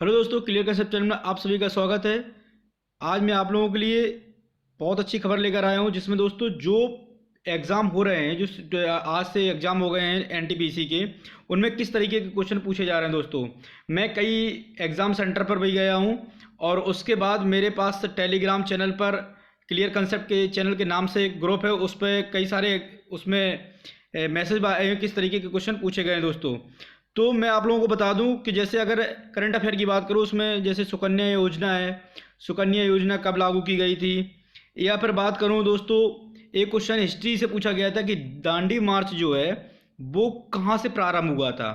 Hello दोस्तों, clear concept channel में आप सभी का स्वागत है। आज मैं आप लोगों के लिए बहुत अच्छी खबर लेकर आया हूं, जिसमें दोस्तों जो एग्ज़ाम हो रहे हैं, जो आज से एग्ज़ाम हो गए हैं एनटीपीसी के, उनमें किस तरीके के क्वेश्चन पूछे जा रहे हैं। दोस्तों मैं कई एग्ज़ाम सेंटर पर भी गया हूं और उसके बाद मेरे पास टेलीग्राम चैनल पर क्लियर कंसेप्ट के चैनल के नाम से एक ग्रुप है, उस पर कई सारे उसमें मैसेज आए हैं किस तरीके के क्वेश्चन पूछे गए हैं। दोस्तों तो मैं आप लोगों को बता दूं कि जैसे अगर करंट अफेयर की बात करूं, उसमें जैसे सुकन्या योजना है, सुकन्या योजना कब लागू की गई थी, या फिर बात करूं दोस्तों, एक क्वेश्चन हिस्ट्री से पूछा गया था कि दांडी मार्च जो है वो कहाँ से प्रारंभ हुआ था।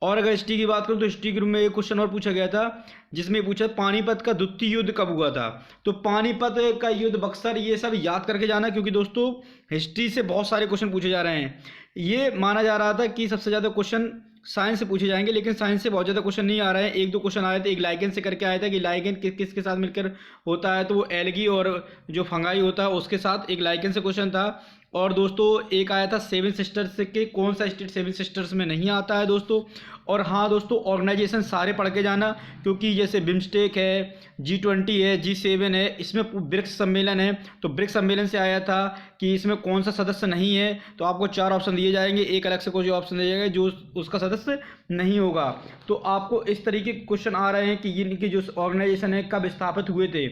और अगर हिस्ट्री की बात करूं तो हिस्ट्री के रूप में एक क्वेश्चन और पूछा गया था, जिसमें पूछा पानीपत का द्वितीय युद्ध कब हुआ था। तो पानीपत का युद्ध, बक्सर, ये सब याद करके जाना, क्योंकि दोस्तों हिस्ट्री से बहुत सारे क्वेश्चन पूछे जा रहे हैं। ये माना जा रहा था कि सबसे ज़्यादा क्वेश्चन साइंस से पूछे जाएंगे, लेकिन साइंस से बहुत ज़्यादा क्वेश्चन नहीं आ रहे हैं। एक दो क्वेश्चन आए थे, एक लाइकेन से करके आया था कि लाइकेन किसके साथ मिलकर होता है, तो वो एल्गी और जो फंगाई होता है उसके साथ एक लाइकेन से क्वेश्चन था। और दोस्तों एक आया था सेवन सिस्टर्स के, कौन सा स्टेट सेवन सिस्टर्स में नहीं आता है दोस्तों। और हाँ दोस्तों, ऑर्गेनाइजेशन सारे पढ़ के जाना, क्योंकि जैसे बिम्स्टेक है, G20 है, G7 है, इसमें ब्रिक्स सम्मेलन है, तो ब्रिक्स सम्मेलन से आया था कि इसमें कौन सा सदस्य नहीं है। तो आपको 4 ऑप्शन दिए जाएंगे, एक अलग से कोई ऑप्शन दिया जाएगा जो उसका सदस्य नहीं होगा। तो आपको इस तरीके के क्वेश्चन आ रहे हैं कि इनकी जो ऑर्गेनाइजेशन है कब स्थापित हुए थे,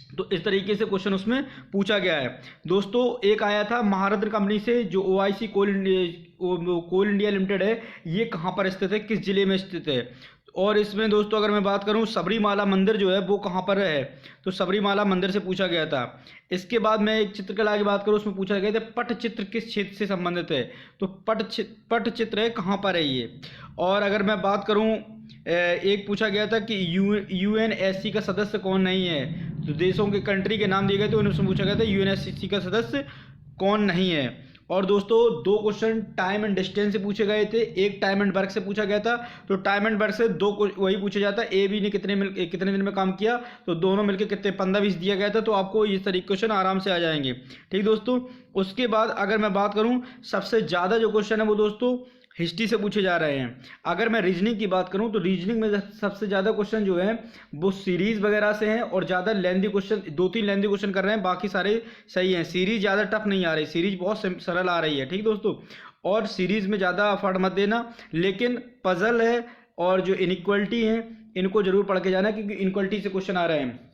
तो इस तरीके से क्वेश्चन उसमें पूछा गया है। दोस्तों एक आया था महारत्न कंपनी से, जो OIC कोल इंडिया लिमिटेड है, ये कहाँ पर स्थित है, किस जिले में स्थित है। और इसमें दोस्तों अगर मैं बात करूं, सबरीमाला मंदिर जो है वो कहाँ पर है, तो सबरीमाला मंदिर से पूछा गया था। इसके बाद मैं एक चित्रकला की बात करूं, उसमें पूछा गया था पटचित्र किस क्षेत्र से संबंधित है, तो पटचित्र है कहाँ पर है ये। और अगर मैं बात करूं, एक पूछा गया था कि UNSC का सदस्य कौन नहीं है, तो देशों के कंट्री के नाम दिए गए थे, उनसे पूछा गया था UNSC का सदस्य कौन नहीं है। और दोस्तों 2 क्वेश्चन टाइम एंड डिस्टेंस से पूछे गए थे, एक टाइम एंड वर्क से पूछा गया था। तो टाइम एंड वर्क से वही पूछा जाता है, A B ने कितने दिन में काम किया, तो दोनों मिलकर कितने 15-20 दिया गया था। तो आपको इस तरीके क्वेश्चन आराम से आ जाएंगे। ठीक दोस्तों, उसके बाद अगर मैं बात करूं, सबसे ज़्यादा जो क्वेश्चन है वो दोस्तों हिस्ट्री से पूछे जा रहे हैं। अगर मैं रीजनिंग की बात करूं तो रीजनिंग में सबसे ज़्यादा क्वेश्चन जो है वो सीरीज वगैरह से हैं, और ज़्यादा लेंदी क्वेश्चन, 2-3 लेंदी क्वेश्चन कर रहे हैं, बाकी सारे सही हैं। सीरीज ज़्यादा टफ नहीं आ रही, सीरीज बहुत सरल आ रही है। ठीक दोस्तों, और सीरीज में ज़्यादा एफर्ट मत देना, लेकिन पजल है और जो इनइक्वलिटी है इनको जरूर पढ़ के जाना, क्योंकि इनइक्वलिटी से क्वेश्चन आ रहे हैं।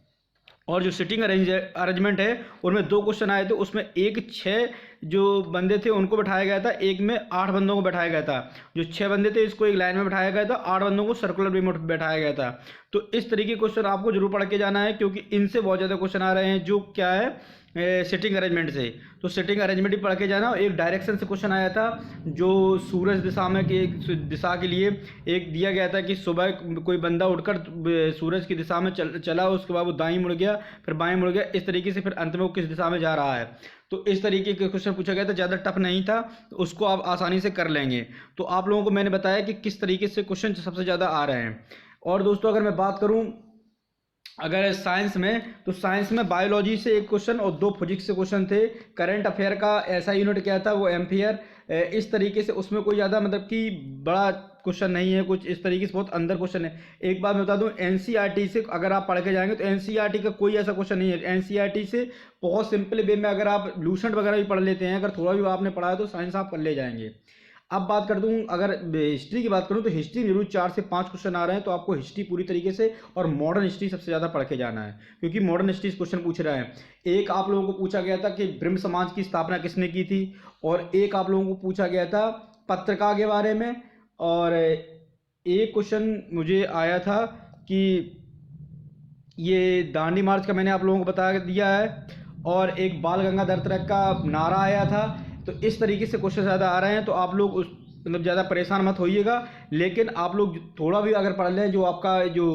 और जो सिटिंग अरेंजमेंट है उनमें 2 क्वेश्चन आए थे, उसमें एक 6 जो बंदे थे उनको बैठाया गया था, एक में 8 बंदों को बैठाया गया था। जो 6 बंदे थे इसको एक लाइन में बैठाया गया था, 8 बंदों को सर्कुलर वे में बैठाया गया था। तो इस तरीके के क्वेश्चन आपको जरूर पढ़ के जाना है, क्योंकि इनसे बहुत ज़्यादा क्वेश्चन आ रहे हैं, जो क्या है सिटिंग अरेंजमेंट से। तो सिटिंग अरेंजमेंट ही पढ़ के जाना। एक डायरेक्शन से क्वेश्चन आया था, जो सूरज दिशा में कि एक दिशा के लिए एक दिया गया था कि सुबह कोई बंदा उठकर सूरज की दिशा में चला, उसके बाद वो दाईं मुड़ गया, फिर बाएं मुड़ गया, इस तरीके से फिर अंत में वो किस दिशा में जा रहा है। तो इस तरीके के क्वेश्चन पूछा गया था, ज़्यादा टफ नहीं था, तो उसको आप आसानी से कर लेंगे। तो आप लोगों को मैंने बताया कि किस तरीके से क्वेश्चन सबसे ज़्यादा आ रहे हैं। और दोस्तों अगर मैं बात करूँ अगर साइंस में, तो साइंस में बायोलॉजी से एक क्वेश्चन और 2 फिजिक्स से क्वेश्चन थे। करंट अफेयर का ऐसा यूनिट क्या था, वो एम्पियर। इस तरीके से उसमें कोई ज़्यादा मतलब कि बड़ा क्वेश्चन नहीं है, कुछ इस तरीके से बहुत अंदर क्वेश्चन है। एक बात मैं बता दूं, NCERT से अगर आप पढ़ के जाएंगे तो NCERT का कोई ऐसा क्वेश्चन नहीं है। NCERT से बहुत सिंपल वे में अगर आप लूसेंट वगैरह भी पढ़ लेते हैं, अगर थोड़ा भी आपने पढ़ा है तो साइंस आप कर ले जाएंगे। अब बात कर दूं, अगर हिस्ट्री की बात करूं तो हिस्ट्री में जरूर 4 से 5 क्वेश्चन आ रहे हैं, तो आपको हिस्ट्री पूरी तरीके से और मॉडर्न हिस्ट्री सबसे ज़्यादा पढ़ के जाना है, क्योंकि मॉडर्न हिस्ट्री क्वेश्चन पूछ रहा है। एक आप लोगों को पूछा गया था कि ब्रह्म समाज की स्थापना किसने की थी, और एक आप लोगों को पूछा गया था पत्रिका के बारे में, और एक क्वेश्चन मुझे आया था कि ये दांडी मार्च का मैंने आप लोगों को बता दिया है, और एक बाल गंगाधर तिलक का नारा आया था। तो इस तरीके से क्वेश्चन ज़्यादा आ रहे हैं, तो आप लोग उस मतलब ज़्यादा परेशान मत होइएगा, लेकिन आप लोग थोड़ा भी अगर पढ़ लें, जो आपका जो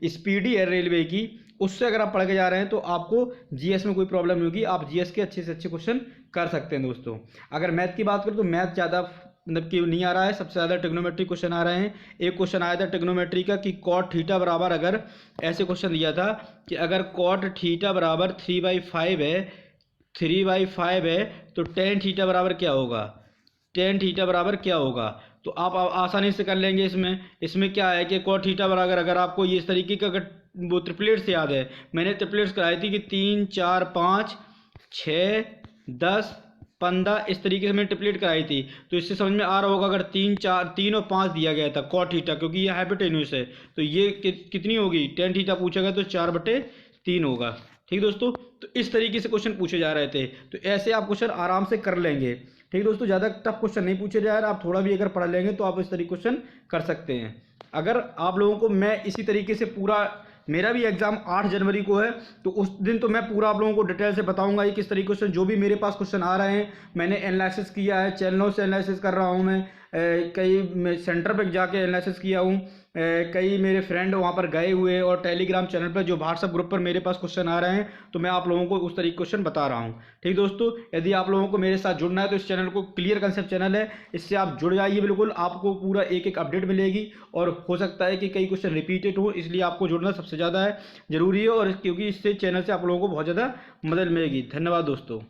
स्पीडी है रेलवे की, उससे अगर आप पढ़ के जा रहे हैं तो आपको GS में कोई प्रॉब्लम नहीं होगी, आप GS के अच्छे से अच्छे क्वेश्चन कर सकते हैं। दोस्तों अगर मैथ की बात करें तो मैथ ज़्यादा मतलब कि नहीं आ रहा है, सबसे ज़्यादा ट्रिग्नोमेट्री क्वेश्चन आ रहे हैं। एक क्वेश्चन आया था ट्रिग्नोमेट्री का कि कॉट थीटा बराबर, अगर ऐसे क्वेश्चन दिया था कि अगर कॉट थीटा बराबर 3/5 है, 3/5 है, तो टेन थीटा बराबर क्या होगा, टेन थीटा बराबर क्या होगा। तो आप आसानी से कर लेंगे। इसमें क्या है कि cot थीटा बराबर, अगर आपको ये इस तरीके का अगर वो ट्रिपलेट्स याद है, मैंने ट्रिपलेट्स कराई थी कि 3 4 5 6 10 15, इस तरीके से मैंने ट्रिपलेट कराई थी। तो इससे समझ में आ रहा होगा, अगर 3 और 5 दिया गया था cot थीटा, क्योंकि ये हाइपोटेन्यूस है, तो ये कितनी होगी, tan थीटा पूछा गया तो 4/3 होगा। ठीक दोस्तों, तो इस तरीके से क्वेश्चन पूछे जा रहे थे, तो ऐसे आप क्वेश्चन आराम से कर लेंगे। ठीक दोस्तों, ज़्यादा टफ क्वेश्चन नहीं पूछे जा रहे, आप थोड़ा भी अगर पढ़ लेंगे तो आप इस तरीके क्वेश्चन कर सकते हैं। अगर आप लोगों को मैं इसी तरीके से पूरा, मेरा भी एग्जाम 8 जनवरी को है, तो उस दिन तो मैं पूरा आप लोगों को डिटेल से बताऊंगा ये किस तरीके से, जो भी मेरे पास क्वेश्चन आ रहे हैं मैंने एनालिसिस किया है, चैनलों से एनालिसिस कर रहा हूं मैं, कई सेंटर पर जाके एनालिसिस किया हूं, कई मेरे फ्रेंड वहां पर गए हुए, और टेलीग्राम चैनल पर जो व्हाट्सएप ग्रुप पर मेरे पास क्वेश्चन आ रहे हैं, तो मैं आप लोगों को उस तरीके क्वेश्चन बता रहा हूँ। ठीक दोस्तों, यदि आप लोगों को मेरे साथ जुड़ना है तो इस चैनल को क्लियर कंसेप्ट चैनल है, इससे आप जुड़ जाइए, बिल्कुल आपको पूरा एक एक अपडेट मिलेगी, और हो सकता है कि कई क्वेश्चन रिपीटेड हो, इसलिए आपको जुड़ना सबसे ज़्यादा है ज़रूरी है, और क्योंकि इससे चैनल से आप लोगों को बहुत ज़्यादा मदद मिलेगी। धन्यवाद दोस्तों।